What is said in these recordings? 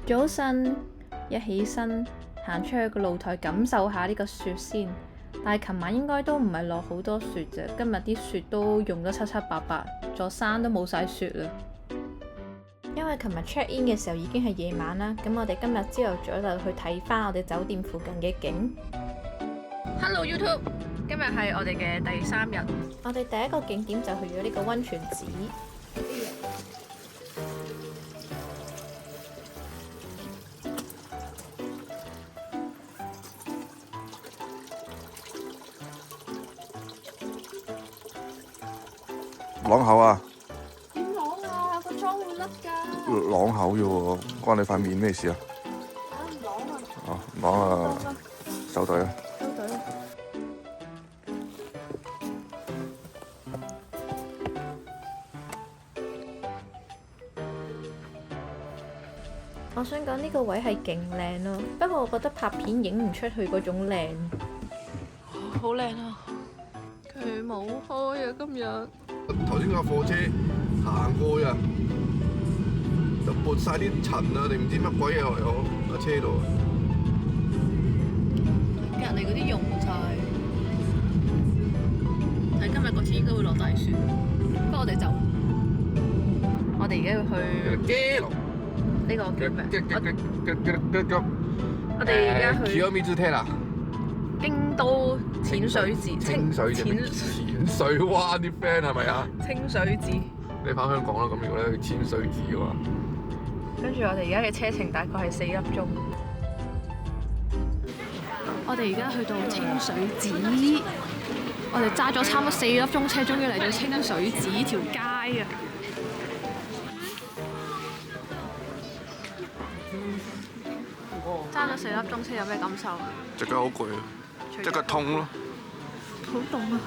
早晨，一起身行出去個露台感受下呢個雪先。但係琴晚應該都唔係落好多雪啫，今日啲雪都融得七七八八，座山都冇晒雪啦。因為琴日 check in 嘅時候已經係夜晚啦，咁我哋今日朝頭早就去睇翻我哋酒店附近嘅景。Hello YouTube， 今日係我哋嘅第3日，我哋第一個景點就去咗呢個溫泉寺。啷口啊？點啷啊？個妝會甩㗎。啷口啫喎，關你塊面咩事啊？唔啷啊！哦，啷啊，收隊啊！收隊啦！我想講呢個位係勁靚咯，不過我覺得拍片影唔出去嗰種靚。好靚啊！佢冇開啊，今日。頭先架貨車行過啊，就撥晒啲塵啊，定唔知乜鬼嘢落架車度。隔離嗰啲溶晒，睇今日個天應該會落大雪。不過我哋走，我哋而家要去呢個叫咩？我哋而家去京都淺水寺，淺水灣啲 friend 係咪啊？清水寺。你翻香港啦，咁如果咧去淺水寺嘅話，跟住我哋而家嘅車程大概係4粒鐘。我哋而家去到清水寺，我哋揸咗差唔多4粒鐘車，終於嚟到清水寺條街啊！揸咗4粒鐘車有咩感受啊？隻腳好攰啊，隻腳痛咯。好凍啊！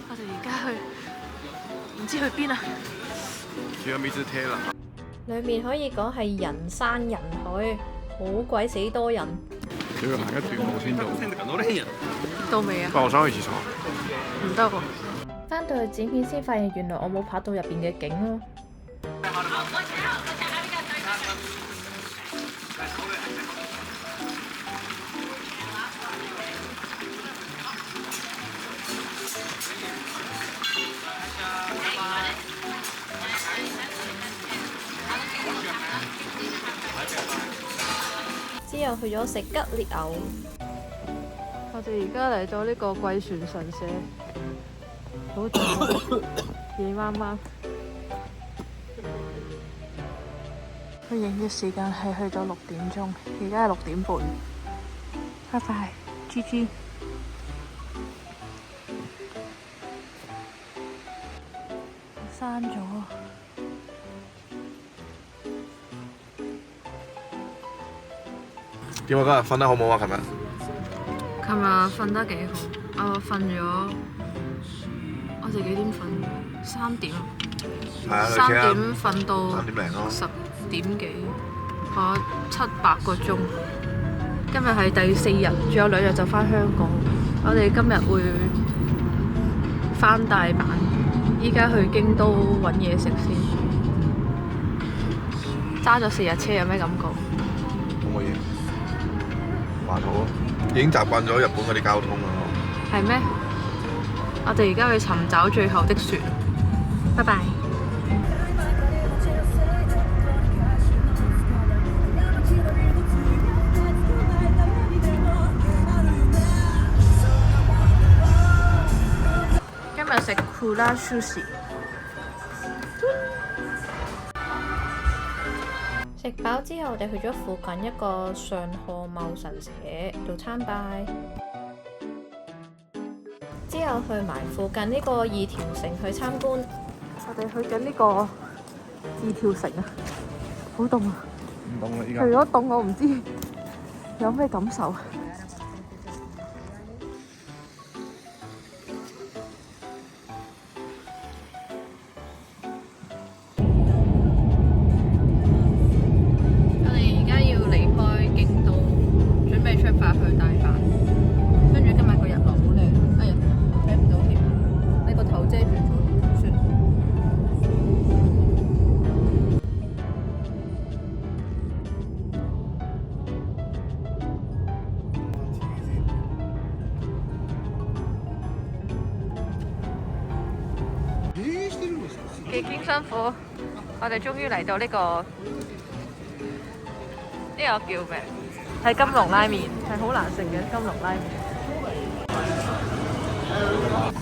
我哋而家去唔知去邊啊！裏面可以講係人山人海，好鬼死多人。你要行一段路先到。到未啊？不過我想去廁所。唔得喎！翻到去剪片先發現，原來我冇拍到入邊嘅景咯。之後去咗食吉列牛。我哋而家嚟咗呢個貴船神社，好凍，夜媽媽。佢影嘅時間係去咗6點鐘，而家係6點半。拜拜，GG。閂咗。點啊？今日瞓得好唔好啊？琴日？琴日瞓得幾好，我瞓咗，我哋幾點瞓？3點。係啊3點瞓到3點零咯。10點幾，我7、8個鐘。今日係第4日，仲有2日就返香港。我哋今日會返大阪，依家去京都揾嘢食先。揸咗4日車，有咩感覺？冇乜嘢，還好啊，已經習慣咗日本嗰啲交通啦。係咩？我哋而家去尋找最後的雪。拜拜。今日食Kura Sushi。食飽之後，我哋去咗附近一個上賀茂神社度參拜，之後去埋附近呢個二條城去參觀。我哋去緊呢個二條城啊，好凍啊！唔凍啦，依家。除咗凍，我唔知有咩感受。幾經辛苦，我哋終於嚟到呢個叫咩？係金龍拉麵，係好難食嘅金龍拉麵。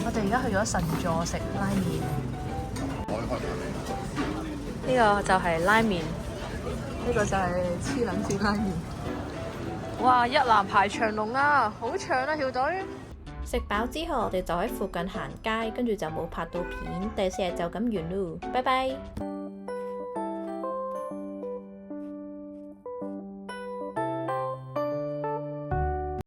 我哋而家去咗神座食拉麵。呢個就係拉麵，呢個就係黐撚線拉麵。哇！一蘭排長龍啊，好長啊條隊。食飽之後，我哋就喺附近行街，跟住就冇拍到片。第4日就咁完咯，拜拜。